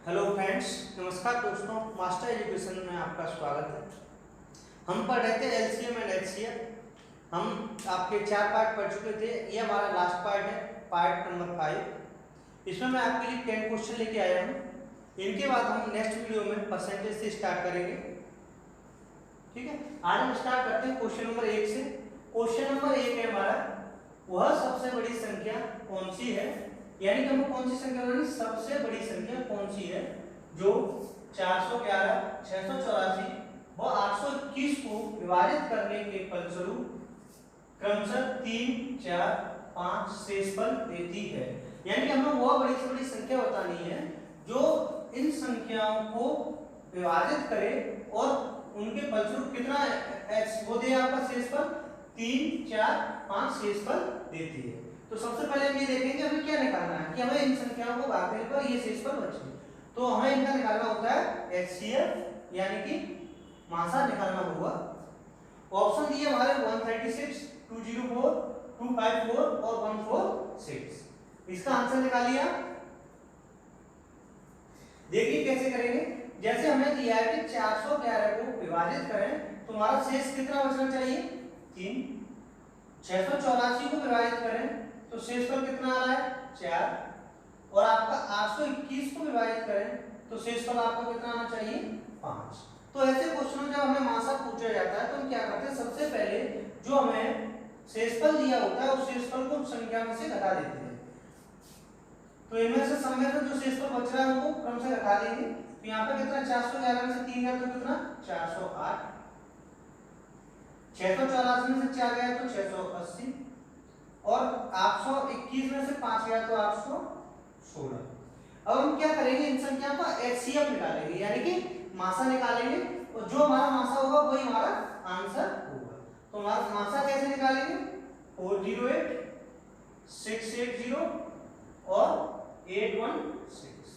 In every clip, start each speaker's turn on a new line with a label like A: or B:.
A: Hello friends, नमस्कार दोस्तों। Master education में आपका स्वागत है। हम पढ़ रहे थे एलसीएम एंड एचसीएफ। हम आपके 4 पार्ट पढ़ चुके थे। ये हमारा लास्ट पार्ट है, पार्ट नंबर 5। इसमें मैं आपके लिए 10 क्वेश्चन लेके आया हूँ। इनके बाद हम नेक्स्ट वीडियो में परसेंटेज से स्टार्ट करेंगे। ठीक है, आज हम स्टार्ट करते हैं क्वेश्चन नंबर 1 से। क्वेश्चन नंबर 1 है हमारा, वह सबसे बड़ी संख्या कौन सी है, यानी कि हमको कौन सी संख्या बनानी, सबसे बड़ी संख्या कौन सी है जो 411, 684 व 821 को विभाजित करने के फलस्वरूप क्रमशः 3, 4, 5 शेषफल देती है। यानी कि हमें वह बड़ी से बड़ी संख्या बतानी है जो इन संख्याओं को विभाजित करे और उनके फलस्वरूप कितना वो दे, आपका शेषफल 3, 4, 5 शेषफल देती है। तो सबसे पहले हम ये देखेंगे हमें क्या निकालना है कि हमें इन संख्याओं को भाग देने पर ये शेषफल बचे। तो हमें इनका निकालना होता है एचसीएफ, यानी कि मासा निकालना होगा। ऑप्शन दिए हमारे 136, 204, 254 और 146। इसका आंसर निकालिए आप। देखिए कैसे करेंगे। जैसे हमें दिया है कि 411 को विभाजित करें तो हमारा शेष कितना बचना चाहिए, 3। 684 को विभाजित करें तो शेषफल कितना आ रहा है, 4। और आपका 821 को विभाजित करें तो शेषफल आपको कितना आना चाहिए, 5। तो ऐसे क्वेश्चन जब हमें मासा पूछा जाता है तो हम क्या करते हैं, सबसे पहले जो हमें शेषफल दिया होता है उस शेषफल को संख्या में से घटा देते हैं। तो इनमें से समय में जो शेषफल बच रहा है उनको क्रम से घटा देंगे। तो यहाँ पे कितना, 411 में से 3 गया तो कितना, 408। 684 में से 4 गया तो 680 और 821 में से 5 गया तो 816। अब हम क्या करेंगे, इन संख्याओं का एचसीएफ निकालेंगे, यानी कि मासा निकालेंगे और जो हमारा मासा होगा वही हमारा आंसर होगा। तो हमारा मासा कैसे निकालेंगे, 408, 680 और 816।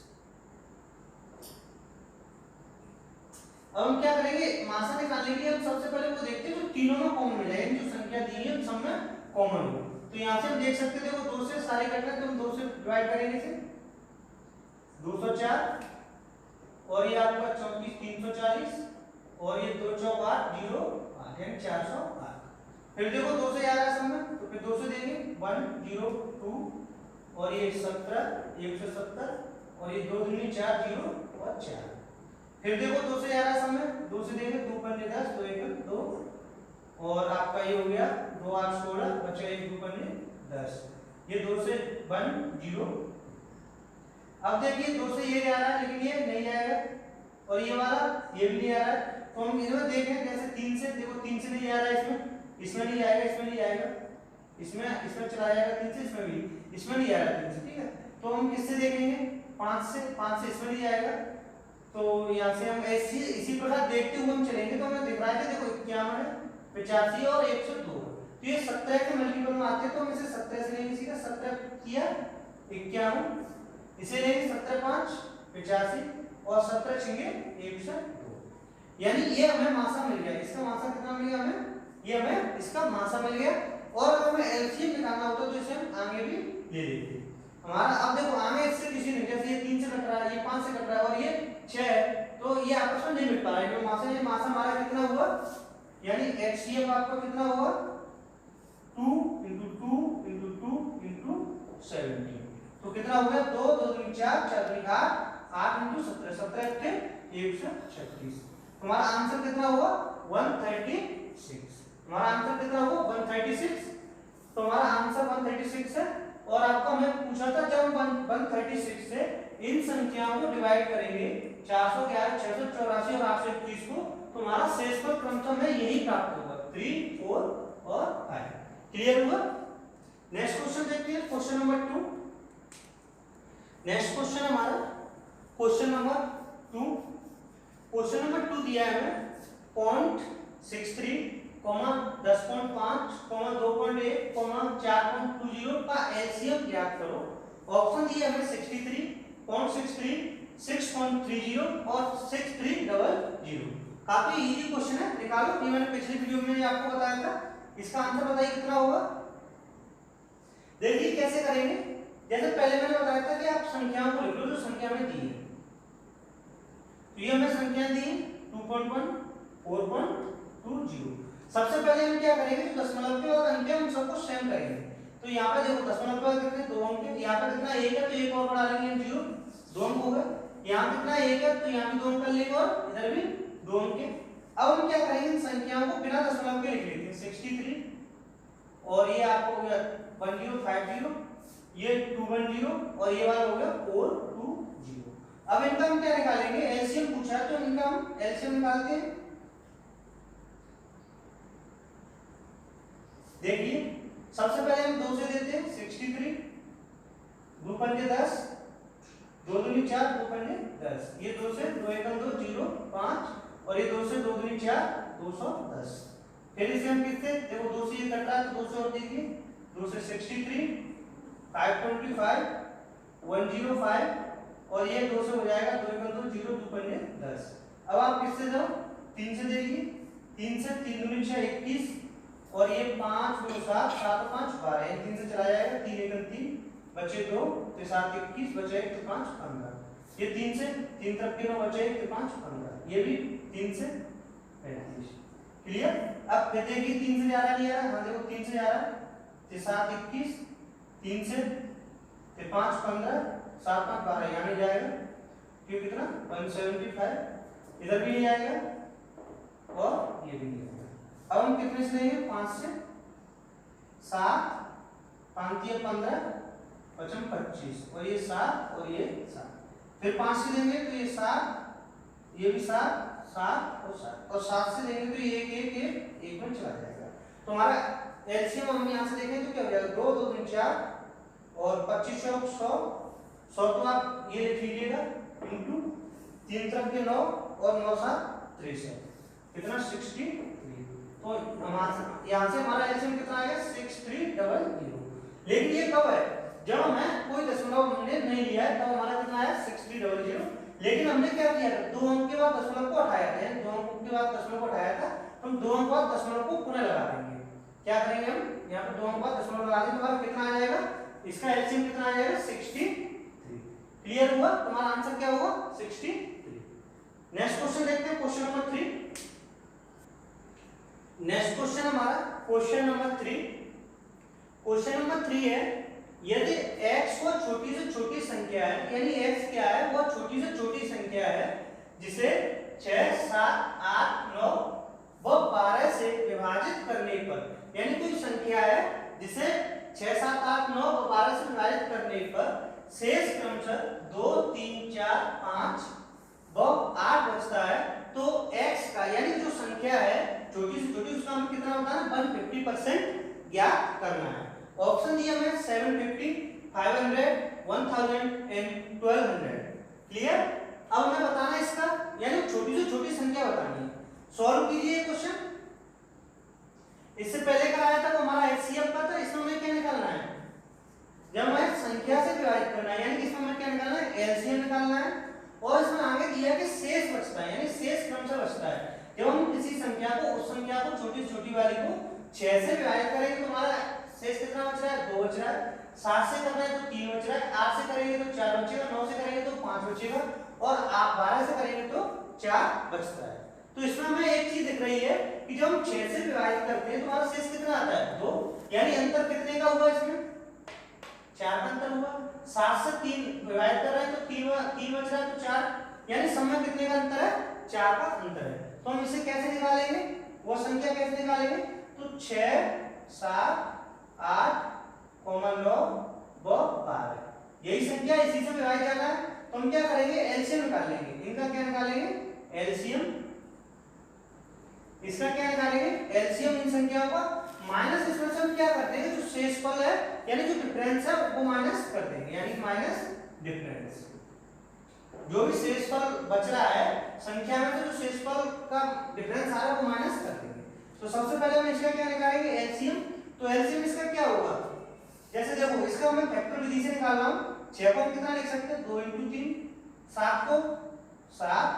A: अब हम क्या करेंगे, मासा निकालने के लिए हम सबसे पहले वो देखते हैं जो तीनों में कॉमन मिला है, जो संख्या दी है सब में कॉमन हो। तो यहाँ से हम देख सकते थे वो 2 से सारे कटना, तो हम 2 से डिवाइड करेंगे इसे, 204 और ये आपका 34, 340 और ये 2 चौक 8, 0 8 यानी 408। फिर देखो 2 से आ रहा है सब में, तो फिर 2 से देंगे 102 और ये 17, 170 और ये 2 दूनी 4, 0 और 4। फिर देखो 2 से आ रहा है सब में, 2 से देंगे 2 पंजे 10, 2 1 2 और आपका ये हो गया 2 8 16 बचा 1 2 पंजे 10। ये 2 से 1 0। अब देखिए 2 से ये आ रहा है लेकिन ये नहीं आएगा और ये वाला ये भी नहीं आ रहा है। तो हम इधर देखें कैसे, 3 से देखो, 3 से नहीं आ रहा है, इसमें नहीं आएगा, इसमें नहीं आएगा, इसमें चला जाएगा 3 से, इसमें नहीं आ रहा 3 से। ठीक है, तो हम किससे देखेंगे, 5 से इसमें नहीं आएगा। तो यहाँ से हम ऐसे इसी प्रकार देखते हुए हम चलेंगे तो हमें दिख रहा है कि देखो 51 है, 85 और 102। तो ये 17 के मल्टीपल में आते हैं तो हम इसे 17 से लेंगे, सीधा 17 किया 51, इसे लेंगे 17 5 85 और 17 छिंगे 102। यानी ये हमें मासा मिल गया। इसका मासा कितना मिल गया हमें, ये हमें इसका मासा मिल गया। और अगर हमें एलसीएम निकालना होता तो इसे हम आगे भी ले लेते हमारा। अब देखो आगे इससे किसी ने, जैसे ये 3 से कट रहा है, ये 5 से कट रहा है और ये 6 है, तो ये आपस में नहीं मिल पा रहा है। जो मासा, ये मासा हमारा कितना हुआ, यानी एचसीएफ आपका कितना हुआ, 2 × 2 × 2 × 17। तो कितना हो गया, 2 2 3 4 4 3 8 8 × 17 17 × 136। हमारा आंसर कितना हुआ, 136। हमारा आंसर कितना हुआ, 136। तो हमारा आंसर 136 है। और आपको हमें पूछा था जब हम 136 से इन संख्याओं को डिवाइड करेंगे 411, 684 और 821 को, तो हमारा शेषफल क्रमशः में यही प्राप्त होगा, 3, 4 और 5। क्लियर हुआ। नेक्स्ट क्वेश्चन देखते हैं, क्वेश्चन नंबर 2। नेक्स्ट क्वेश्चन हमारा क्वेश्चन नंबर 2। क्वेश्चन नंबर 2 दिया है हमें 0.63, 10.5, 2.1, 4.20 का एलसीएम ज्ञात करो। ऑप्शन दिए हमें 63, 0.63, 6.30 और 6300। काफी इजी क्वेश्चन है, निकालो। ये मैंने पिछली वीडियो में आपको बताया था। इसका आंसर बताइए कितना होगा। देखिए कैसे करेंगे। जैसे पहले मैंने बताया था कि आप संख्याओं को लिख लो जो संख्या में दी है, तो ये हमें संख्या दी 2.1 4.20। सबसे पहले हम क्या करेंगे, जो दशमलव के बाद अंक है उन सबको सेम करेंगे। तो यहाँ पे देखो दशमलव के बाद कितने 2 अंक है, यहाँ पे कितना 1 है तो एक और बढ़ा लेंगे हम 0, 2 अंक हो गए। यहाँ कितना 1 है तो यहाँ भी 2 अंक कर लेंगे और इधर भी 2 अंक है। अब हम क्या करेंगे, इन संख्याओं को बिना दशमलव के लिख लेते हैं 63 और ये आपको हो गया 1050, ये 210 और ये वाला हो गया 420। अब इनका हम क्या निकालेंगे, एलसीएम पूछा है तो इनका हम एलसीएम निकालते हैं। देखिए सबसे पहले हम 2 से देते हैं 63, 2 पंजे 10, 2 दूनी 4, 2 पंजे 10, ये 2 से 2 एकम 2 0 5 और ये 2 से 2 दूनी 4 210। फिर इसे हम किससे देखो 2 से ये कट रहा है तो 2 से और दीजिए, 2 से 63 525 105 और ये 2 से हो जाएगा 2 एकम 2 0 2 पंजे 10। अब आप किससे जाओ 3 से देखिए, 3 से 3 दूनी 6 21 और ये 5 2 7 7 5 12, ये 3 से चला जाएगा 3 एकम 3 बचे 2 तो 7 21 बचे 1 तो 5 15, ये 3 से 3 तरफ के 9 बचे 1 तो 5 15, ये भी 3 से 35। क्लियर। अब कहते हैं कि 3 से जा रहा नहीं आ रहा, हाँ देखो 3 से जा रहा है तो 7 21, 3 से तो 5 15 7 5 12 यहाँ नहीं जाएगा क्यों, कितना 175, इधर भी नहीं आएगा और ये भी नहीं आएगा। अब हम कितने से लेंगे 5 से 7 5 3 15 5 25 और ये 7 और ये 7, फिर 5 से लेंगे तो ये 7 ये भी 7 7 और 7 से लेंगे तो ये 1 में चला जाएगा। तो हमारा एलसीएम हम यहाँ से देखें तो क्या हो जाएगा 2 2 3 4 और 25 100 100 तो आप ये लिख लीजिएगा इंटू 3 तरफ के 9 और 9 7 63, कितना 63। तो यहाँ से हमारा एलसीएम कितना आएगा 6300। लेकिन ये कब है, जब हमें कोई दशमलव हमने नहीं लिया है तब हमारा कितना आया 6300। लेकिन हमने क्या किया था 2 अंक के बाद दशमलव को हटाया था, 2 अंक के बाद दशमलव को हटाया था, हम 2 अंक के बाद दशमलव को पुनः लगा देंगे। क्या करेंगे हम यहाँ पे 2 अंक के बाद दशमलव लगा देंगे तो हमारा कितना आ जाएगा, इसका एलसीएम कितना आ जाएगा 63। क्लियर हुआ, तुम्हारा आंसर क्या हुआ 63। नेक्स्ट क्वेश्चन देखते हैं, क्वेश्चन नंबर 3। नेक्स्ट क्वेश्चन हमारा क्वेश्चन नंबर 3। क्वेश्चन नंबर 3 है, यदि x वो छोटी से छोटी संख्या है, यानी x क्या है वो छोटी से छोटी संख्या है जिसे 6 7 8 9 व 12 से विभाजित करने पर, यानी कोई संख्या है जिसे 6 7 8 9 व 12 से विभाजित करने पर शेष क्रमशः 2 3 4 5 व 8 बचता है, तो x का यानी जो संख्या है छोटी से छोटी उसका हमें कितना होता है 150% ज्ञात करना है। ऑप्शन दिया हमें 750 500 1000 एंड 1200। क्लियर। अब हमें बताना है इसका यानी छोटी से छोटी संख्या बतानी है। सॉल्व कीजिए क्वेश्चन। इससे पहले कराया था वो हमारा एचसीएफ का था, इसमें हमें क्या निकालना है, जब हमें संख्या से विभाजित करना है यानी कि इसमें हमें क्या निकालना है एलसीएम निकालना है, और इसमें आगे दिया कि शेष बचता है यानी शेष क्रमशः बचता है। जब हम किसी संख्या को उस संख्या को छोटी छोटी वाली को 6 से विभाजित करेंगे तो हमारा शेष कितना बच रहा है 2 बच रहा है, 7 से करना है तो 3 बच रहा है, 8 से करेंगे तो 4 बचेगा, 9 से करेंगे तो 5 बचेगा और आप 12 से करेंगे तो 4 बचता है। तो इसमें हमें एक चीज दिख रही है कि जब हम 6 से विभाजित करते हैं तो हमारा शेष कितना आता है 2, यानी अंतर कितने का हुआ इसमें 4 का अंतर हुआ। 7 से 3 विभाजित कर रहे हैं तो 3 बच रहा है तो 4, यानी समय कितने का अंतर है 4 का अंतर है। तो हम इसे कैसे निकालेंगे, वो संख्या कैसे निकालेंगे, तो 6 7 8 9 व 12 यही संख्या इसी से विभाजित जाना है। तो हम क्या करेंगे एलसीएम निकाल लेंगे, इनका क्या निकालेंगे एलसीएम, इसका क्या निकालेंगे एलसीएम इन संख्याओं का, माइनस इसमें से हम क्या करते हैं जो शेषफल है यानी जो डिफरेंस है वो माइनस कर देंगे, यानी माइनस डिफरेंस। जो भी शेषफल बच रहा है संख्या में तो जो शेषफल का डिफरेंस आ रहा है वो माइनस कर देंगे। तो सबसे पहले हम इसका क्या निकालेंगे एलसीएम। तो एलसीएम इसका क्या होगा, जैसे देखो इसका मैं फैक्टर विधि से निकाल रहा हूं। 6 को हम कितना लिख सकते हैं 2 × 3, 7 को 7,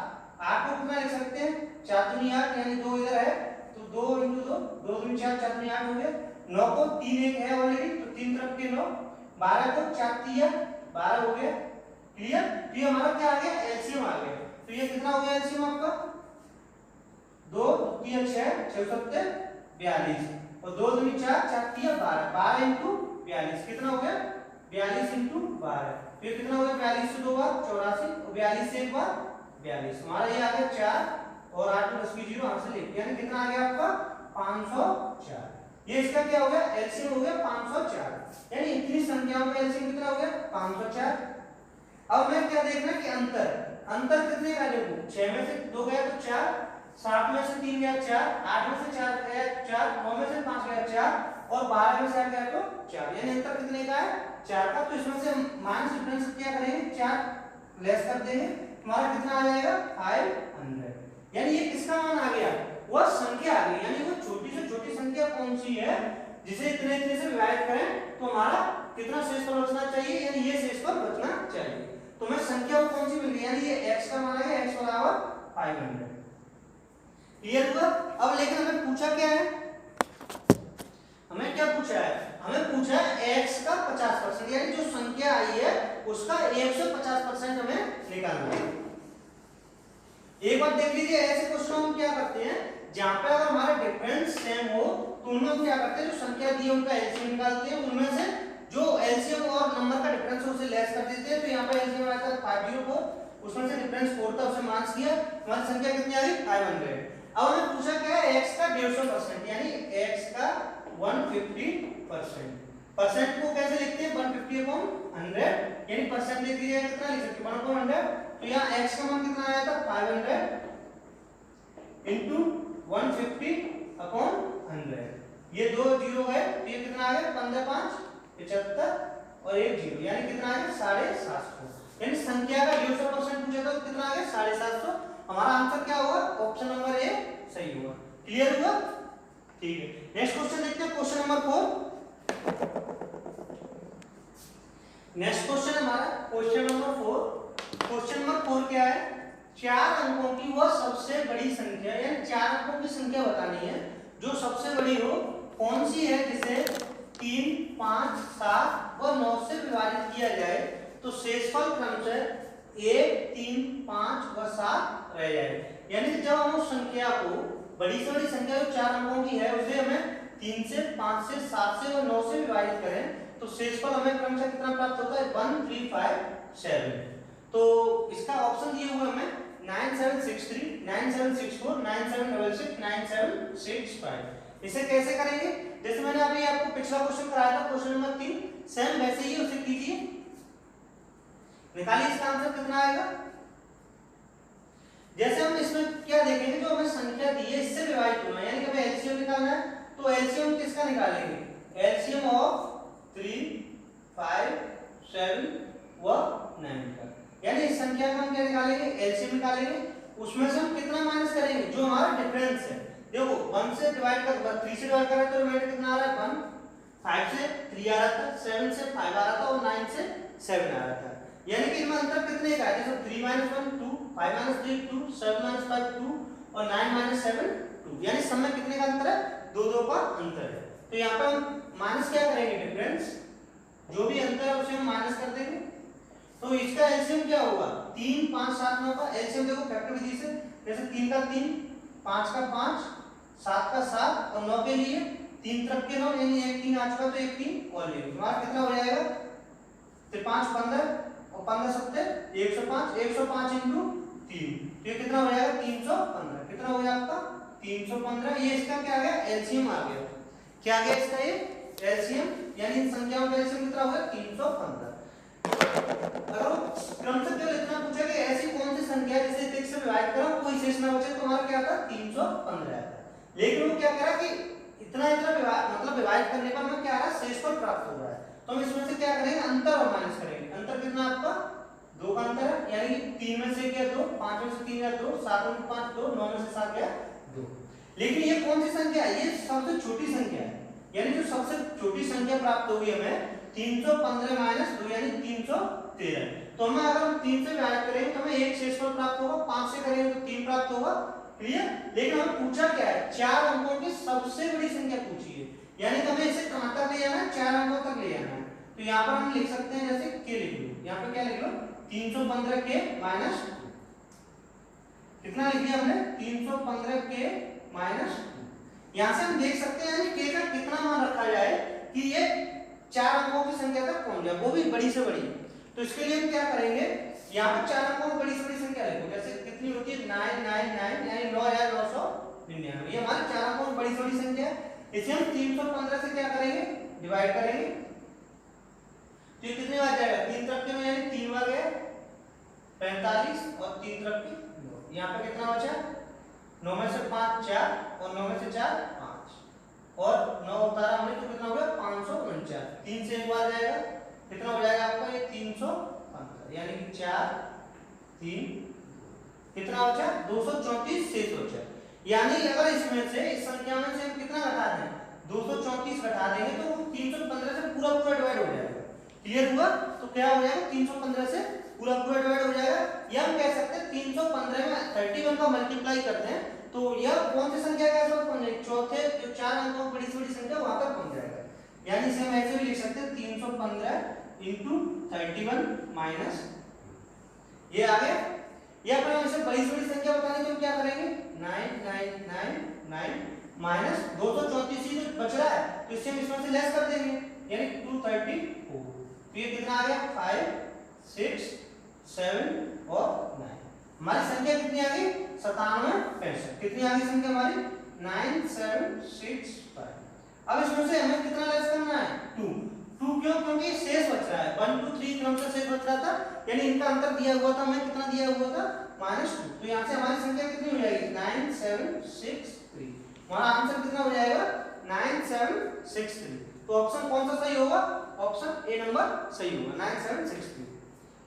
A: 8 को कितना लिख सकते हैं 4 दूनी 8 यानी 2 इधर है तो 2 × 2 2 दूनी 4 4 दूनी 8 हो गया। 9 को 3 1 है ऑलरेडी तो 3 तरफ के 9, 12 को 4 3 12 हो गया, क्लियर? तो ये हमारा क्या आ गया, एलसीएम आ गया। तो ये कितना हो गया एलसीएम आपका, 2 3 6 6 7 42 और 2 दूनी 4 4 3 12 12 इंटू 42 कितना हो गया 42 इंटू 12। फिर कितना हो गया 42 से 2 बार 84 और 42 से एक बार 42। हमारा ये आ गया 4 और 8 प्लस की 0 यहाँ से लेके यानी कितना आ गया आपका 504। ये इसका क्या हो गया एलसीएम हो गया 504 यानी इतनी संख्याओं का एलसीएम कितना हो गया 504। अब मैं क्या देखना कि अंतर कितने का देखो 6 में से 2 गया तो 4, 7 में से 3 गया 4, 8 में से 4 गया 4, 9 में से 5 गया 4 और 12 में से 8 गया तो 4 यानी अंतर कितने का है 4 का। तो इसमें से माइनस डिफरेंस क्या करेंगे 4 लेस कर देंगे हमारा कितना आ जाएगा 500 यानी ये किसका मान आ गया वह संख्या आ गई यानी वो छोटी से छोटी संख्या कौन सी है जिसे इतने इतने से विभाजित करें तो हमारा कितना शेषफल बचना चाहिए यानी ये शेषफल बचना चाहिए। तो मैं संख्या वो कौन सी मिल गई यानी ये x का मान आ गया x बराबर 500। क्लियर हुआ? अब लेकिन हमें पूछा क्या है हमें क्या पूछा है हमें पूछा है x का 50% यानी जो संख्या आई है उसका 150% हमें निकालना है। एक बार देख लीजिए ऐसे क्वेश्चन हम क्या करते हैं जहां पे अगर हमारा डिफरेंस सेम हो तो उनमें हम क्या करते हैं जो संख्या दी है उनका एलसीएम निकालते हैं उनमें से जो एलसीएम और नंबर का डिफरेंस है उसे लेस कर देते हैं। तो यहाँ पे एलसीएम आया था 504 उसमें से डिफरेंस 4 था उसे माइनस किया हमारी संख्या कितनी आ गई 500। अब हमें पूछा क्या है x का 150% यानी x का 150%। परसेंट को कैसे लिखते हैं 150 अपॉन 100 यानी परसेंट लिख दीजिए कितना लिख सकते हैं 1 अपॉन 100। तो यहाँ x का मान कितना आया था 500 इनटू 150 अपॉन 100 ये 2 जीरो है तो ये कितना आ गया 15 5 75 और 1 जीरो यानी कितना आ गया 750 यानी संख्या का 150% पूछा था तो कितना आ गया 750। हमारा आंसर क्या होगा ऑप्शन नंबर ए सही होगा। क्लियर हुआ? ठीक है नेक्स्ट क्वेश्चन देखते हैं क्वेश्चन नंबर 4। नेक्स्ट क्वेश्चन हमारा क्वेश्चन नंबर 4। क्वेश्चन नंबर 4 क्या है 4 अंकों की वह सबसे बड़ी संख्या यानी 4 अंकों की संख्या बतानी है जो सबसे बड़ी हो कौन सी है जिसे 3 5 7 और 9 से विभाजित किया जाए तो शेषफल क्रमशः 1 3 5 व 7 रह जाए। यानी जब हम उस संख्या को बड़ी से बड़ी संख्या जो 4 अंकों की है उसे हमें 3 से 5 से 7 से और 9 से विभाजित करें तो शेषफल हमें क्रमशः कितना प्राप्त होता है 1 3 5 7। तो इसका ऑप्शन दिए हुए हमें 9763 9764 9766 9765। इसे कैसे करेंगे जैसे मैंने अभी आपको पिछला क्वेश्चन कराया था क्वेश्चन नंबर 3 सेम वैसे ही उसे कीजिए निकालिए इसका आंसर कितना आएगा। जैसे हम इसमें क्या देखेंगे जो हमें संख्या दी है इससे विभाजित होना है यानी कि हमें एलसीएम निकालना है तो एलसीएम किसका निकालेंगे एलसीएम ऑफ 3 5 7 व 9 का यानी इस संख्या का हम क्या निकालेंगे एलसीएम निकालेंगे उसमें से हम कितना माइनस करेंगे जो हमारा डिफरेंस है। देखो 1 से डिवाइड कर 3 से डिवाइड करें तो रिमाइंडर कितना आ रहा है 1 5 से 3 आ रहा था 7 से 5 आ रहा था और 9 से 7 आ रहा था यानी कि इनमें अंतर कितने का है जैसे 3 - 1 2 5 - 3 2 7 - 5 2 और 9 - 7 2 यानी सब में कितने का अंतर है 2 2 का अंतर है। तो यहाँ पे हम माइनस क्या करेंगे डिफरेंस जो भी अंतर है उसे हम माइनस कर देंगे। तो इसका एलसीएम क्या होगा 3 5 7 9 का एलसीएम देखो फैक्टर विधि से जैसे 3 का 3 5 का 5 7 का 7 और 9 के लिए 3 तरफ के 9 यानी एक 3 आ चुका तो एक 3 और ले हमारा कितना हो जाएगा फिर 5 15 और 15 7 105 105 इंटू 3 तो ये कितना हो जाएगा 315 कितना हो गया आपका 315। ये इसका क्या आ गया एलसीएम आ गया क्या आ गया इसका ये एलसीएम यानी इन संख्याओं का एलसीएम कितना हो गया 315। अगर क्रमशः केवल इतना पूछा कि ऐसी कौन सी संख्या है जिसे 1 से विभाजित करो कोई शेष ना बचे तो हमारा क्या आता 315 आता। लेकिन वो क्या करा कि इतना मतलब विभाजित करने पर हमें क्या आ रहा शेषफल प्राप्त हो रहा है तो हम इसमें से क्या करेंगे अंतर और माइनस करेंगे। अंतर कितना आपका 2 का अंतर है यानी कि 3 में से गया 2 5 में से 3 गया 2 7 में से 5 2 9 में से 7 गया 2। लेकिन ये कौन सी संख्या है ये सबसे छोटी संख्या है यानी जो सबसे छोटी संख्या प्राप्त होगी हमें 315 - 2 यानी 313। तो हमें अगर हम 3 से विभाजित करेंगे तो हमें एक शेषफल प्राप्त होगा 5 से करेंगे तो 3 प्राप्त होगा। क्लियर? लेकिन हमें पूछा क्या है 4 अंकों की सबसे बड़ी संख्या पूछी है यानी कि हमें इसे कहां तक ले जाना है 4 अंकों तक ले जाना है। तो यहाँ पर हम लिख सकते हैं जैसे k लिख लो यहाँ पे क्या लिख लो 315 के माइनस 2। कितना लिख दिया हमने? 315 के माइनस 2। यहां से हम देख सकते हैं के का कितना मान रखा जाए कि ये 4 अंकों की संख्या तक पहुंच जाए, वो भी बड़ी से बड़ी। तो इसके लिए हम क्या करेंगे, यहाँ पर 4 अंकों में बड़ी से बड़ी संख्या लिखो। जैसे कितनी होती है 999 यानी 9999, ये हमारे 4 अंकों में बड़ी से बड़ी संख्या है। इसे हम 315 से क्या करेंगे, डिवाइड करेंगे। तो ये कितने बार जाएगा, 3 तरफ में यानी 3 बार गया 45 और 3 तरफ के 9। यहाँ पे कितना बचा, 9 में से 5 4 और 9 में से 4 5 और 9 उतारा हमने तो कितना हो गया 549। 3 से एक बार जाएगा, कितना हो जाएगा आपका ये 315 यानी कि 4 3 कितना बचा 234 शेष बचा। यानी अगर इसमें से इस संख्या में से हम कितना घटा दें 234 घटा देंगे तो 315 से पूरा पूरा डिवाइड हो जाएगा। क्लियर हुआ? तो क्या हो जाएगा 315 से पूरा पूरा डिवाइड हो जाएगा। या हम कह सकते हैं 315 में 31 का मल्टीप्लाई करते हैं तो यह कौन सी संख्या के आसपास पहुंच जाएगी, चौथे जो 4 अंकों की बड़ी से बड़ी संख्या वहां तक पहुंच जाएगा। यानी इसे हम ऐसे भी लिख सकते हैं 315 इंटू 31 माइनस ये आ गया। या फिर हम इसे बड़ी से बड़ी संख्या बताने तो हम क्या करेंगे 9999 माइनस 234 ही जो बच रहा है तो इससे हम इसमें से लेस कर देंगे यानी 234। तो ये कितना आ गया 5 6 7 और 9। हमारी संख्या कितनी आ गई 9765। कितनी आ गई संख्या हमारी 9765। अब इसमें से हमें कितना लेस करना है 2 क्यों, क्योंकि शेष बच रहा है 1 2 3 क्रम से शेष बच रहा था यानी इनका अंतर दिया हुआ था, हमें कितना दिया हुआ था -2। तो यहाँ से हमारी संख्या कितनी हो जाएगी 9763। हमारा आंसर कितना हो जाएगा 9763। तो ऑप्शन कौन सा सही होगा, ऑप्शन ए नंबर सही होगा 9763।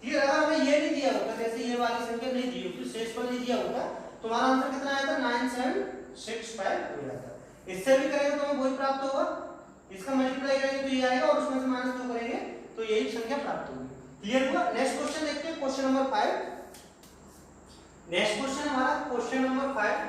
A: ठीक है, अगर हमें ये नहीं दिया होता जैसे ये वाली संख्या नहीं दी होती शेषफल नहीं दिया होता तो हमारा आंसर कितना आया था 9765 हो जाता। इससे भी करेंगे तो हमें वही प्राप्त होगा, इसका मल्टीप्लाई करेंगे तो ये आएगा और उसमें से -2 करेंगे तो यही संख्या प्राप्त होगी। क्लियर हुआ? नेक्स्ट क्वेश्चन देखते हैं, क्वेश्चन नंबर 5। नेक्स्ट क्वेश्चन हमारा क्वेश्चन नंबर 5।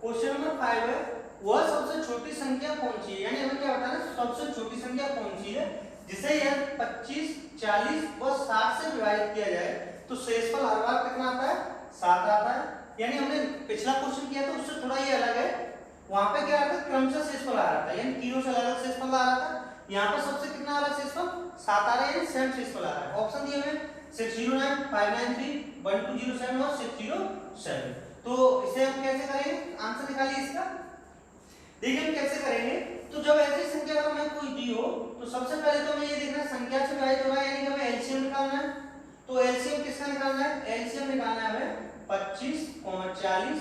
A: क्वेश्चन नंबर 5 है वह सबसे छोटी संख्या कौन सी है, यानी हमें क्या बताना है सबसे छोटी संख्या कौन सी है जिसे यह 25 40 व 60 से विभाजित किया जाए तो शेषफल हर बार कितना आता है 7 आता है। यानी हमने पिछला क्वेश्चन किया था उससे थोड़ा ये अलग है, वहां पे क्या आता है क्रमशः शेषफल आ रहा था यानी तीनों से अलग शेषफल आ रहा था। यहाँ पे सबसे कितना आ रहा है शेषफल 7 आ रहा है यानी सेम शेषफल आ रहा है। ऑप्शन दिए हुए 609 593 1207 और 607। तो इसे हम कैसे करेंगे, आंसर निकालिए इसका। देखिए हम कैसे करेंगे, तो जब ऐसी संख्या अगर हमें कोई दी हो तो सबसे पहले तो हमें ये देखना है संख्या से विभाजित हो रहा है यानी कि हमें एलसीएम निकालना है। तो एलसीएम किसका निकालना है, एलसीएम निकालना है हमें 25 40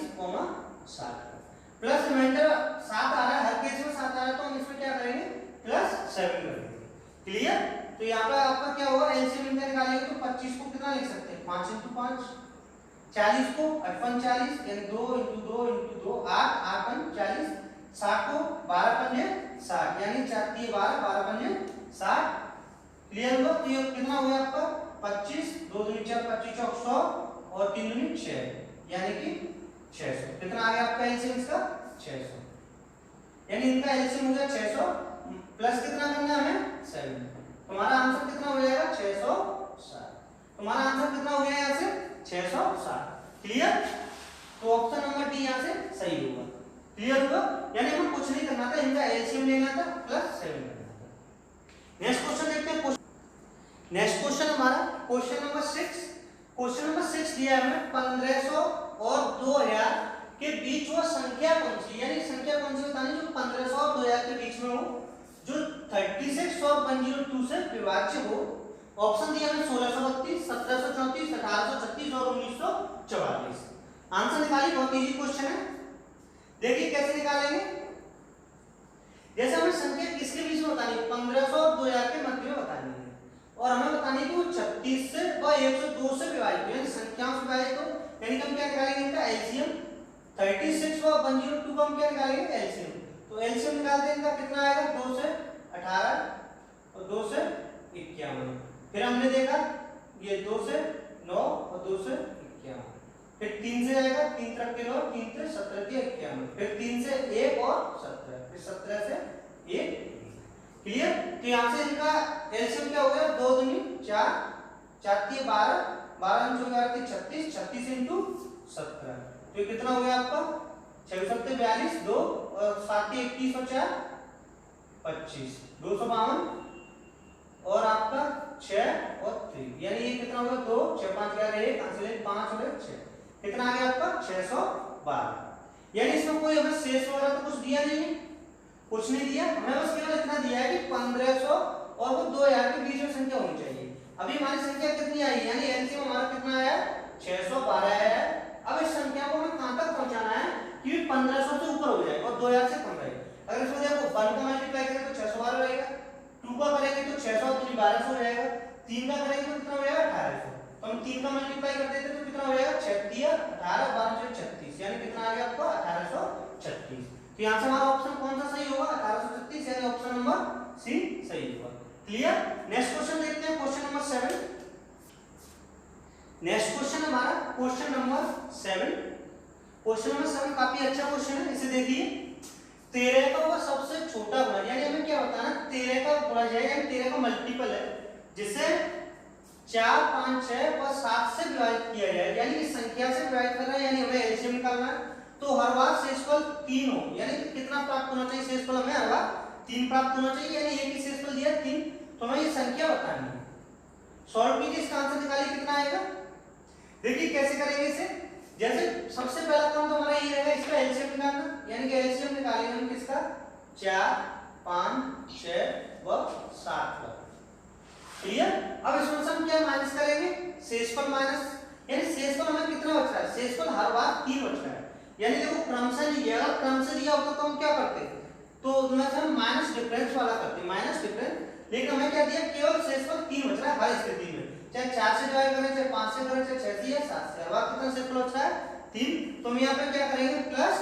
A: 60 प्लस रिमाइंडर 7 आ रहा है, हर केस में 7 आ रहा है तो हम इसमें क्या करेंगे +7 करेंगे। क्लियर? तो यहाँ पे आपका क्या होगा एलसीएम इनका निकालेंगे तो 25 को कितना लिख सकते हैं 5 × 5, 40 को 58 40 यानी 2 × 2 × 2 8 8 40, 60 को 12 पंजे 60 यानी 4 3 12 12 पंजे 60। क्लियर हुआ? तो ये कितना हो गया आपका 25 2 दूनी 4 25 चौक 100 और 3 दूनी 6 यानी कि 600। कितना आ गया आपका एलसीएम इसका 600 यानी इनका एलसीएम हो गया 600 प्लस कितना करना है हमें 7। तुम्हारा आंसर कितना हो जाएगा 660। तुम्हारा आंसर कितना हो गया यहाँ से 660। क्लियर? तो ऑप्शन नंबर डी यहाँ से सही होगा। क्लियर हुआ? यानी हमें कुछ नहीं करना था, इनका एलसीएम लेना था +7 करना था। नेक्स्ट क्वेश्चन देखते हैं। नेक्स्ट क्वेश्चन हमारा क्वेश्चन नंबर 6। क्वेश्चन नंबर 6 दिया है हमें 1500 और 2000 के बीच वो संख्या कौन सी, यानी संख्या कौन सी बतानी जो 1500 और 2000 के बीच में हो, जो 36 और 102 से विभाज्य हो। ऑप्शन दिया है 1632 1734 1836 और 1944। आंसर निकालिए, बहुत इजी क्वेश्चन है। देखिए कैसे निकालेंगे, जैसे हमें संख्या किसके बीच में बतानी है 1500 और 2000 के मध्य में बतानी है और हमें बतानी है कि वो 36 से व 102 से विभाजित हो यानी संख्याओं से विभाजित हो, यानी हम क्या निकालेंगे इनका एलसीएम 36 व 102 का हम क्या निकालेंगे एलसीएम। तो एलसीएम निकालते हैं इनका कितना आएगा 2 से 18 और 2 से 51। फिर हमने देखा ये 2 से 9 और 2 से 51, फिर 3 से आएगा 3 तरफ के 9 3 से 17 के 51, फिर 3 से 1 और 17, फिर 17 से 1। क्लियर? तो यहाँ से इनका एलसीएम क्या हो गया 2 दूनी 4 4 3 12, 12 × 4 36, 36 × 17, तो ये कितना हो गया आपका 6 7 42, 2 और 7 21 और 4 25, 252 और आपका 6 और 3, यानी ये कितना होगा 2 6 5 11 1 आंसर 5 और 6, कितना आ गया आपका 612। यानी इसमें कोई हमें शेष वगैरह तो कुछ दिया नहीं है, कुछ नहीं दिया, हमें बस केवल इतना दिया है कि 1500 और वो 2000 के बीच में संख्या होनी चाहिए। अभी हमारी संख्या कितनी आई, यानी एलसीएम हमारा कितना आया 612 आया है। अब इस संख्या को हमें कहां तक पहुंचाना है कि 1500 से ऊपर हो जाए और 2000 से कम रहे। अगर इसमें देखो 1 को मल्टीप्लाई करें तो 612 रहेगा, 2 का करेंगे तो 600 तो 1200 हो जाएगा, 3 का करेंगे तो कितना हो जाएगा 1800, तो हम 3 का मल्टीप्लाई कर देते तो कितना हो जाएगा 36 18 12 36, यानी कितना आ गया आपको 1836। तो यहां से हमारा ऑप्शन कौन सा सही होगा 1836, यानी ऑप्शन नंबर सी सही होगा। क्लियर। नेक्स्ट क्वेश्चन देखते हैं, क्वेश्चन नंबर 7। नेक्स्ट क्वेश्चन हमारा क्वेश्चन नंबर 7। क्वेश्चन नंबर 7 काफी अच्छा क्वेश्चन है, इसे देखिए। 13 का वो सबसे छोटा गुणज, यानी हमें क्या बताना 13 का गुणज है, यानी 13 का मल्टीपल है जिसे 4 5 6 और 7 से विभाजित किया जाए, यानी इस संख्या से विभाजित करना है, यानी हमें एलसीएम निकालना है। तो हर बार शेषफल 3 हो, यानी कितना प्राप्त होना चाहिए शेषफल हमें हर बार 3 प्राप्त होना चाहिए, यानी एक ही शेषफल दिया 3, तो हमें ये संख्या बतानी है। सॉल्व कीजिए, इसका आंसर निकालिए कितना आएगा। देखिए कैसे करेंगे इसे, जैसे सबसे पहला काम तो हमारा ये रहेगा इसका एलसीएम निकालना, यानी कि एलसीएम निकालेंगे हम किसका 4 5 6 व 7 का। क्लियर। अब इसमें से हम क्या माइनस करेंगे शेषफल माइनस, यानी शेषफल हमें कितना बच रहा है, शेषफल हर बार 3 बच रहा है, यानी देखो क्रम से नहीं दिया, अगर क्रम से दिया होता तो हम क्या करते तो उनमें से हम माइनस डिफरेंस वाला करते, माइनस डिफरेंस, लेकिन हमें क्या दिया केवल शेषफल 3 बच रहा है हर स्थिति में, चाहे 4 से डिवाइड करें चाहे 5 से करें चाहे 6 से या 7 से, हर बार कितना शेषफल बच रहा है 3, तो हम यहाँ पे क्या करेंगे प्लस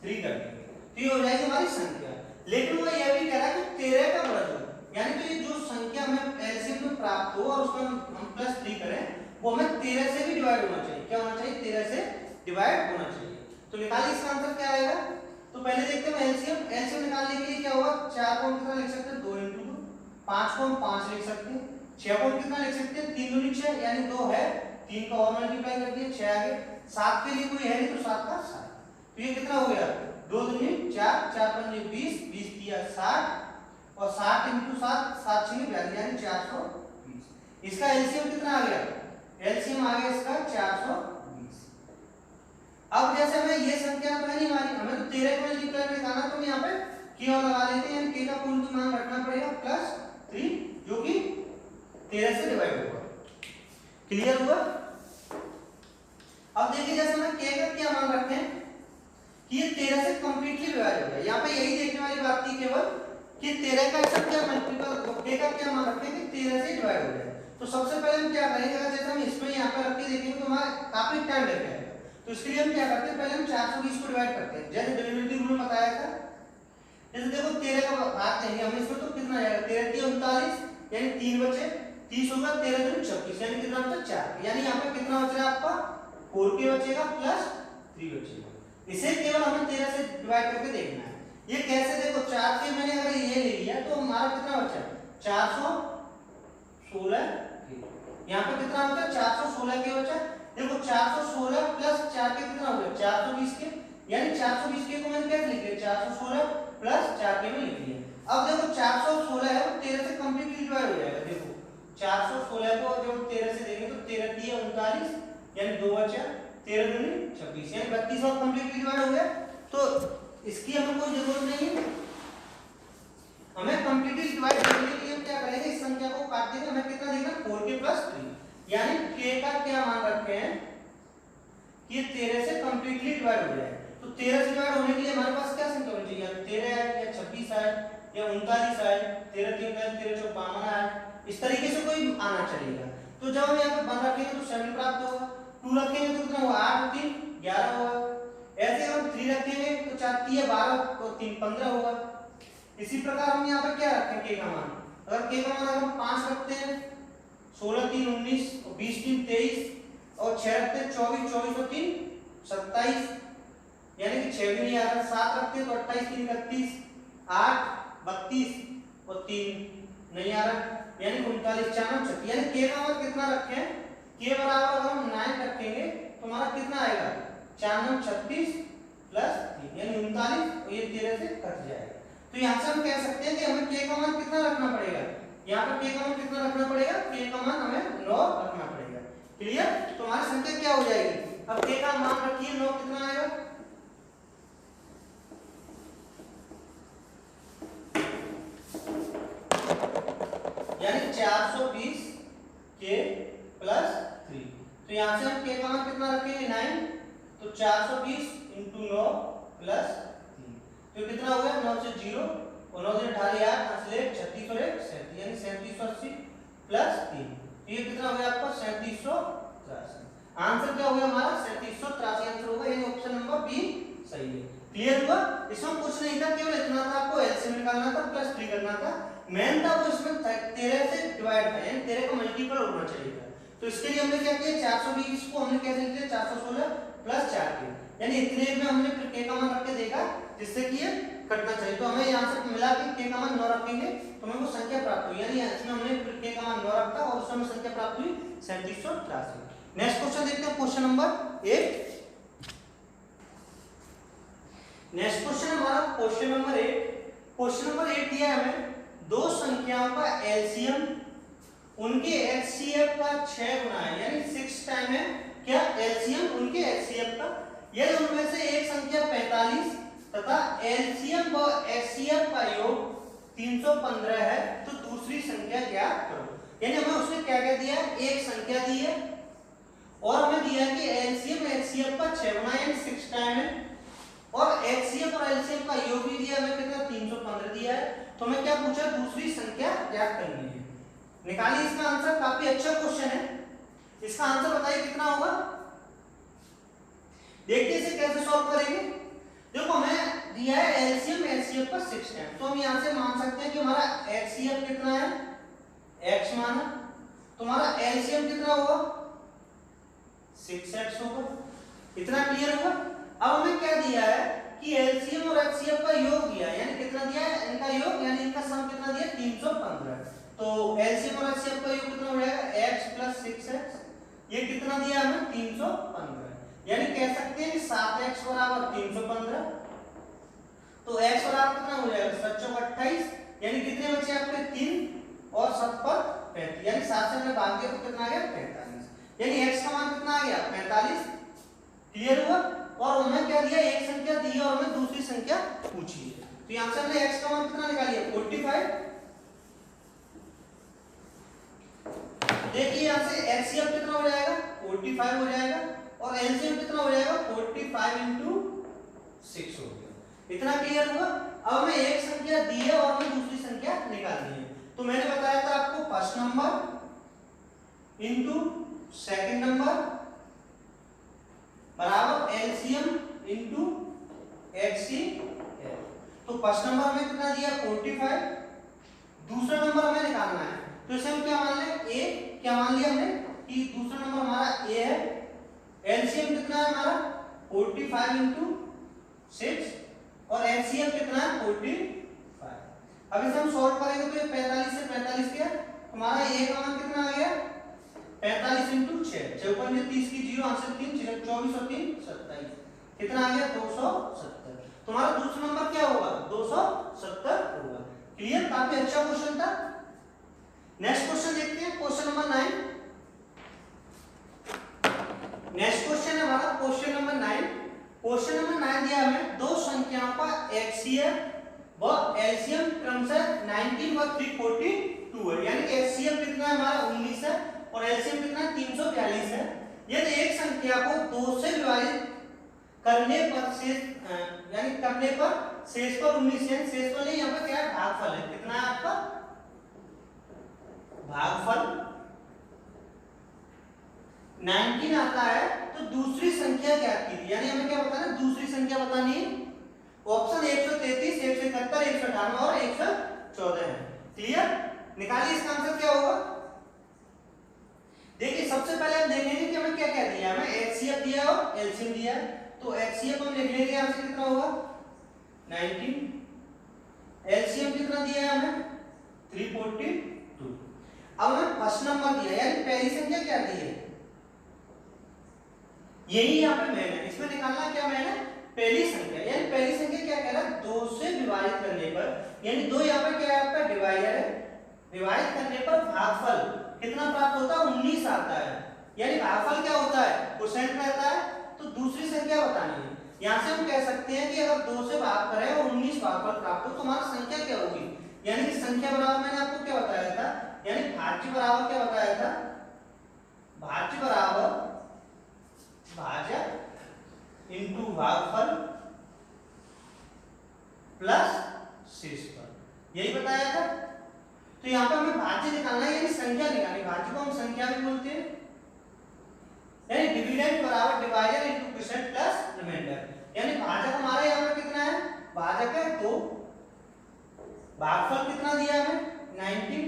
A: 3 कर देंगे, तो ये हो जाएगी हमारी संख्या। लेकिन वो ये भी कह रहा है कि 13 का गुणज हो, यानी कि जो संख्या हमें एलसीएम में प्राप्त हो और उसमें हम प्लस 3 करें वो हमें 13 से भी डिवाइड होना चाहिए, क्या होना चाहिए 13 से डिवाइड होना चाहिए। तो निकालिए इसका आंसर क्या आएगा। तो पहले देखते हैं एलसीएम, एलसीएम निकालने के लिए क्या होगा 4 को हम कितना लिख सकते हैं 2 × 2, 5 को हम 5 लिख सकते हैं, 6 को हम कितना लिख सकते हैं 3 × 6 यानी 2 है, 3 का और मल्टीप्लाई कर दिया 6 आ गया, 7 के लिए कोई है नहीं तो 7 का 7, तो ये कितना हो गया 2 दूनी 4 4 पंजे 20 20 दिया 60 और 60 × 7 7 6 42 यानी 420। इसका एलसीएम कितना आ गया, एलसीएम आ गया इसका 420। अब जैसे हमें ये संख्या तो नहीं मानी, हमें तो 13 को मल्टीप्लाई में निकालना, तो हम यहाँ पे k और लगा लेते हैं, यानी k का पूर्ण मान रखना पड़ेगा प्लस 3 जो कि 13 से डिवाइड होगा। क्लियर हुआ। अब देखिए जैसे हमें k का क्या मान रखते हैं कि ये 13 से कंप्लीटली डिवाइड हो गया, यहाँ पे यही देखने वाली बात थी केवल कि 13 का संख्या मल्टीपल k का क्या मान रखते हैं कि 13 से डिवाइड हो गया। तो सबसे पहले हम क्या करेंगे, अगर जैसे हम इसमें यहाँ पे रख के देखेंगे तो हमारा काफी टाइम लग जाएगा, तो इसके लिए हम क्या करते हैं पहले हम 420 को डिवाइड करते हैं, जैसे डिविजिबिलिटी रूल में बताया था। जैसे देखो 13 का भाग देंगे हम इसमें तो कितना जाएगा 13 3 39 यानी 3 बचे 30 होगा, 13 दूनी 26 यानी कितना बचा 4, यानी यहाँ पे कितना बच रहा है आपका 4k बचेगा प्लस 3 बचेगा। इसे केवल हमें 13 से डिवाइड करके देखना है। ये कैसे, देखो 4 के मैंने अगर ये ले लिया तो हमारा कितना बचा 416, यहाँ पे कितना बचा 416 के बचा, देखो 416 प्लस 4 के कितना हो गया 420 के, यानी 420 के को मैंने कैसे लिख लिया 416 प्लस 4 के में लिख लिया। अब देखो 416 है वो 13 से कंप्लीटली डिवाइड हो जाएगा, देखो 416 को जब 13 से देंगे तो 13 3 39 यानी 2 बचा, 13 दूनी 26 यानी 32 और कंप्लीटली डिवाइड हो गया। तो इसकी हमें कोई जरूरत नहीं है, हमें कंप्लीटली डिवाइड करने के लिए हम क्या करेंगे इस संख्या को काट देंगे, हमें कितना देना 4k प्लस 3, यानी k का क्या मान रखे हैं कि 13 से कंप्लीटली डिवाइड हो जाए। तो 13 से डिवाइड होने के लिए हमारे पास क्या संख्या होनी चाहिए 13 है या 26 है या 39 है, 13 3 13 4 52 है, इस तरीके से कोई आना चलेगा। तो जब हम यहाँ पे 1 रखेंगे तो 7 प्राप्त होगा, 2 रखेंगे तो कितना होगा 8 3 11 होगा, ऐसे हम 3 रखेंगे तो 4 3 12 और 3 15 होगा। इसी प्रकार हम यहाँ पे क्या रखें k का मान, अगर k का मान अगर हम 5 रखते हैं 16 3 19 और 20 3 23 और 6 रखते हैं 24 24 और 3 27 यानी कि 6 भी नहीं आ रहा, 7 रखते हैं तो 28 3 31 8 32 और 3 नहीं आ रहा, यानी 39 4 9 36, यानी k का मान कितना रखे हैं, k बराबर अगर हम 9 रखेंगे तो हमारा कितना आएगा 4 9 36 प्लस 3 यानी 39 और ये 13 से कट जाएगा। तो यहाँ से हम कह सकते हैं कि हमें k का मान कितना रखना पड़ेगा, यहाँ पर k का मान कितना रखना पड़ेगा, k का मान हमें 9 रखना पड़ेगा। क्लियर? तो हमारी संख्या क्या हो जाएगी, अब k का मान रखिए 9, कितना आएगा यानी 420 k प्लस 3। तो यहाँ से हम k का मान कितना रखेंगे 9, तो 420 इंटू 9 प्लस 3, तो कितना हो गया 9 से 0 और 9 से 18 असले 36 और 1 37 यानी 3780 प्लस 3, तो ये कितना हो गया आपका 3783। आंसर क्या हो गया हमारा 3783 आंसर होगा, यानी ऑप्शन नंबर बी सही है। क्लियर हुआ? इसमें कुछ नहीं था, केवल इतना था आपको एलसीएम निकालना था प्लस 3 करना था। मेन था वो इसमें 13 से डिवाइड था, यानी 13 का मल्टीपल होना चाहिए था। तो इसके लिए हमने क्या किया 420 को हमने कैसे लिखा 416 प्लस 4 किया, यानी इतने में हमने फिर k का मान रख के देखा जिससे कि ये कटना चाहिए। तो हमें यहां से मिला कि k का मान 9 रखेंगे तो हमें वो संख्या प्राप्त हुई, यानी इसमें हमने फिर k का मान 9 रखा और उसमें संख्या प्राप्त हुई 3783। नेक्स्ट क्वेश्चन देखते हैं, क्वेश्चन नंबर 8। नेक्स्ट क्वेश्चन हमारा क्वेश्चन नंबर 8। क्वेश्चन नंबर 8 दिया है हमें दो संख्याओं का एलसीएम उनके एचसीएफ का 6 गुना है, यानी 6 टाइम है क्या एलसीएम उनके एचसीएफ का। यदि उनमें से एक संख्या 45 तथा एलसीएम व एचसीएफ का योग 315 है तो दूसरी संख्या ज्ञात करो। यानी हमें उसने क्या क्या दिया, एक संख्या दी है और हमें दिया कि एलसीएम एचसीएफ का 6 गुना यानी 6 टाइम है, और एचसीएफ और एलसीएम का योग भी दिया हमें कितना 315 दिया है। तो हमें क्या पूछा, दूसरी संख्या ज्ञात करनी है। निकालिए इसका आंसर, काफी अच्छा क्वेश्चन है। इसका आंसर बताइए कितना होगा, देखिए इसे कैसे सॉल्व करेंगे। देखो हमें दिया है एलसीएम एचसीएफ का 6 टाइम, तो हम यहां से मान सकते हैं कि हमारा एचसीएफ कितना है x माना, तो हमारा एलसीएम कितना होगा 6x होगा। इतना क्लियर हुआ? अब हमें क्या दिया है कि एलसीएम और एचसीएफ का योग दिया है, यानी कितना दिया है इनका योग, यानी इनका सम कितना दिया 315। तो एलसीएम और एचसीएफ का योग कितना हो जाएगा x + 6x, ये कितना दिया हमें 315, यानी कह सकते हैं कि 7x = 315। तो x बराबर कितना हो जाएगा 7 × 28, यानी कितने बचे आपके 3 और 7 पर 35, यानी 7 से हमने भाग दिया तो कितना आ गया 45, यानी x का मान कितना आ गया 45। क्लियर हुआ? और हमें क्या दिया, एक संख्या दी है और हमें दूसरी संख्या पूछी है। तो यहां से हमने x का मान कितना निकालिए 45। देखिए यहां से एचसीएफ कितना हो जाएगा 45 हो जाएगा और एलसीएम कितना हो जाएगा 45 × 6 हो गया। इतना क्लियर हुआ? अब हमें एक संख्या दी है और हमें दूसरी संख्या निकालनी है। तो मैंने बताया था आपको first number into second number बराबर एलसीएम इंटू एचसीएफ। तो फर्स्ट नंबर हमें कितना दिया 45, दूसरा नंबर हमें निकालना है। तो इसे हम क्या मान लें ए, क्या मान लिया हमने कि दूसरा नंबर हमारा ए है। एलसीएम कितना है हमारा 45 × 6 और एचसीएफ कितना है 45। अब इसे हम सॉल्व करेंगे तो ये 45 से 45 गया, हमारा ए का मान कितना आ गया 45 × 6, 54 में 30 की 0 आंसर 3 24 और 3 27, कितना आ गया 270। तुम्हारा दूसरा नंबर क्या होगा 270 होगा। क्लियर? काफी अच्छा क्वेश्चन था। नेक्स्ट क्वेश्चन देखते हैं, क्वेश्चन नंबर 9। नेक्स्ट क्वेश्चन है हमारा क्वेश्चन नंबर 9। क्वेश्चन नंबर 9 दिया हमें दो संख्याओं का एचसीएफ व एलसीएम क्रमशः 19 व 342 है, यानी कि एचसीएफ कितना है हमारा 19 है और एलसीएम कितना 342 है। यदि एक संख्या को 2 से विभाजित करने पर शेष यानी करने पर शेष पर 19 है, शेष पर नहीं, यहाँ पर क्या है भागफल है, कितना है आपका भागफल 19 आता है, तो दूसरी संख्या क्या कीजिए, यानी हमें क्या बताना है दूसरी संख्या बतानी है। ऑप्शन 133 171 158 और 114 है। क्लियर? निकालिए इसका आंसर क्या होगा। देखिए सबसे पहले हम देखेंगे कि हमें क्या क्या दिया है, हमें एचसीएफ दिया और एलसीएम दिया है। तो एचसीएफ हम लिख लेंगे यहां से कितना होगा 19, एलसीएम कितना दिया है हमें 342। अब हमें फर्स्ट नंबर दिया यानी पहली संख्या क्या दी है, यही यहाँ पे मैन है, इसमें निकालना क्या मैन है, पहली संख्या। यानी पहली संख्या क्या कह रहा है, 2 से विभाजित करने पर, यानी 2 यहाँ पे क्या है आपका डिवाइडर है, विभाजित करने पर भागफल कितना प्राप्त होता है, 19 आता है। यानी भागफल क्या होता है, क्वोशिएंट रहता है, तो दूसरी संख्या बतानी है। यहाँ से हम कह सकते हैं कि अगर 2 से भाग करें और 19 भागफल प्राप्त हो तो हमारी संख्या क्या होगी, यानी कि संख्या बराबर मैंने आपको क्या बताया था, यानी भाज्य बराबर क्या बताया था, भाज्य बराबर भाजक इंटू भागफल प्लस शेषफल, यही बताया था। तो यहाँ पे हमें भाज्य निकालना है, यानी संख्या निकालनी, भाज्य को हम संख्या भी बोलते हैं, यानी डिविडेंड बराबर divider into quotient plus reminder. यानी भाजक हमारे यहाँ पे कितना है, भाजक है 2, भागफल कितना दिया है हमें 19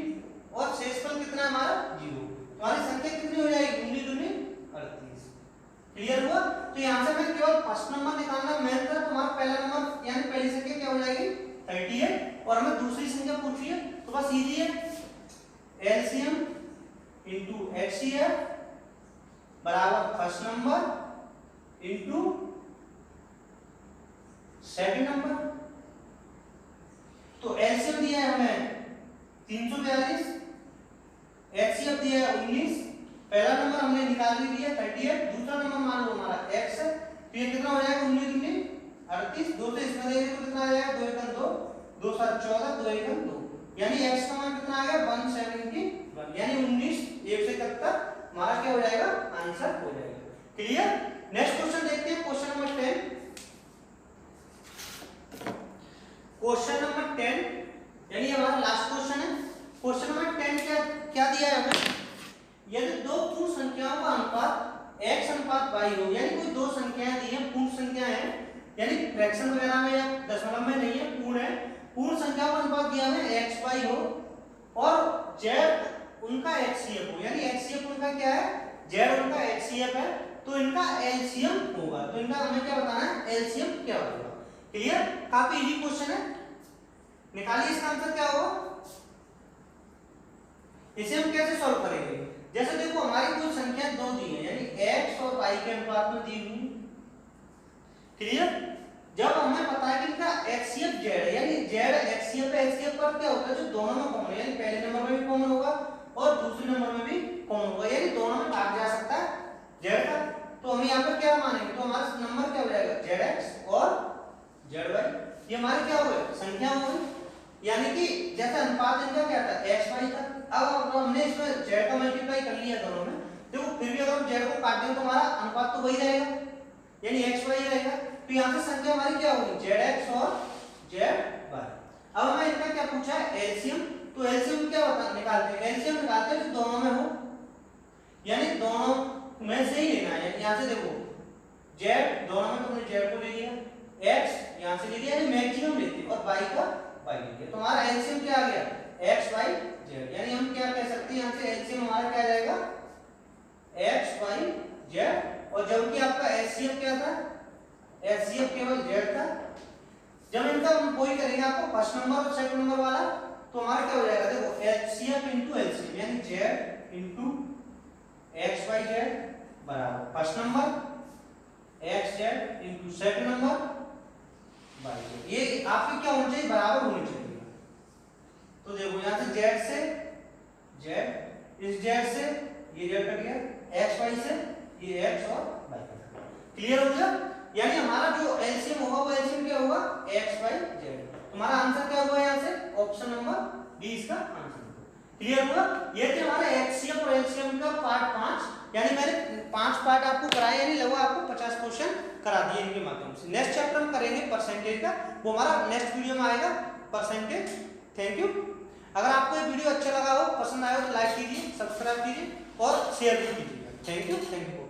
A: और शेषफल कितना है हमारा 0, हमारी संख्या कितनी हो जाएगी 19 दूनी 38। क्लियर हुआ। तो यहाँ से हमें केवल फर्स्ट नंबर निकालना मेन था, तो हमारा पहला नंबर यानी पहली संख्या क्या हो जाएगी 38 और हमें दूसरी संख्या पूछी है, तो बस इजी है, एलसीएम इंटू एचसीएफ बराबर first number into second number. तो एलसीएम दिया है हमें 342, एचसीएफ दिया है 19, पहला नंबर हमने निकाल लिया 38, दूसरा नंबर मान लो हमारा x है, तो ये कितना हो जाएगा 19 दूनी 38, 2 से इसमें देंगे तो कितना आ जाएगा 2 1 2, 2 7 14, 2 1 2, यानी x का मान कितना आ गया 171, यानी 19 1 से 71 हमारा क्या हो जाएगा आंसर हो जाएगा। क्लियर। नेक्स्ट क्वेश्चन देखते हैं, क्वेश्चन नंबर 10। क्वेश्चन नंबर 10 यानी हमारा लास्ट क्वेश्चन है। क्वेश्चन नंबर 10 क्या दिया है हमें, यदि दो पूर्ण संख्याओं का अनुपात x अनुपात y हो, यानी कोई दो संख्याएं दी हैं, पूर्ण संख्या है, यानी फ्रैक्शन वगैरह में या दशमलव में नहीं है, पूर्ण है, पूर्ण संख्याओं का अनुपात दिया है x y हो और z उनका HCF हो, यानी HCF उनका क्या है, z उनका HCF है, तो इनका LCM होगा। तो इनका हमें क्या बताना है, LCM क्या होगा। क्लियर। काफी इजी क्वेश्चन है, निकालिए इसका आंसर क्या होगा। इसे हम कैसे सॉल्व करेंगे, जैसे देखो हमारी कोई संख्या दो दी है, यानी x और y के अनुपात में दी हुई। क्लियर। जब हमें पता है कि इनका HCF z है, यानी z HCF है, HCF पर क्या होता है, जो दोनों में कॉमन है, यानी पहले नंबर में भी कॉमन होगा और दूसरे नंबर में भी कॉमन होगा, यानी दोनों में भाग जा सकता है z का। तो हम यहाँ पर क्या मानेंगे, तो हमारा नंबर क्या हो जाएगा zx और zy, ये हमारे क्या हो गए संख्या हो गई, यानी कि जैसे अनुपात इनका क्या था xy था। अब हमने इसमें z का मल्टीप्लाई कर लिया दोनों में, देखो फिर भी अगर हम z को काट दें तो हमारा अनुपात तो वही रहेगा, यानी xy रहेगा। तो यहाँ से संख्या हमारी क्या होगी zx और zy। अब हमें इनका क्या पूछा है एलसीएम, तो एलसीएम क्या होता है निकालते हैं, एलसीएम निकालते हैं दोनों में हो, यानी दोनों में से ही लेना है। यहाँ से देखो z दोनों में तुमने z को ले लिया, x यहाँ से ले लिया, यानी मैक्सिमम लेते और y का y ले लिया, तो हमारा एलसीएम क्या आ गया x y z, यानी हम क्या कह सकते हैं यहाँ से एलसीएम हमारा क्या आ जाएगा x y z, और जबकि आपका एचसीएफ क्या था, एचसीएफ केवल z था। जब इनका हम कोई करेंगे आपको फर्स्ट नंबर और सेकंड नंबर वाला, तो हमारा क्या हो जाएगा देखो एचसीएफ इनटू एलसीएम, यानी z इनटू xyz बराबर first number xz into second number yz, ये आपके क्या होना चाहिए बराबर होने चाहिए। तो देखो यहाँ से z से z, इस z से ये z कट गया, xy से ये x और y कट गया। क्लियर हो गया। यानी हमारा जो एलसीएम होगा वो एलसीएम क्या होगा xyz। हमारा आंसर क्या होगा यहाँ से ऑप्शन नंबर बी इसका आंसर। क्लियर हुआ। ये थे हमारे एचसीएफ और एलसीएम का पार्ट 5, यानी मैंने 5 पार्ट आपको कराए, यानी लगभग आपको 50 क्वेश्चन करा दिए इनके माध्यम से। नेक्स्ट चैप्टर हम करेंगे परसेंटेज का, वो हमारा नेक्स्ट वीडियो में आएगा परसेंटेज। Thank you. अगर आपको ये वीडियो अच्छा लगा हो, पसंद आया हो तो लाइक कीजिए, सब्सक्राइब कीजिए और शेयर भी कीजिए। Thank you.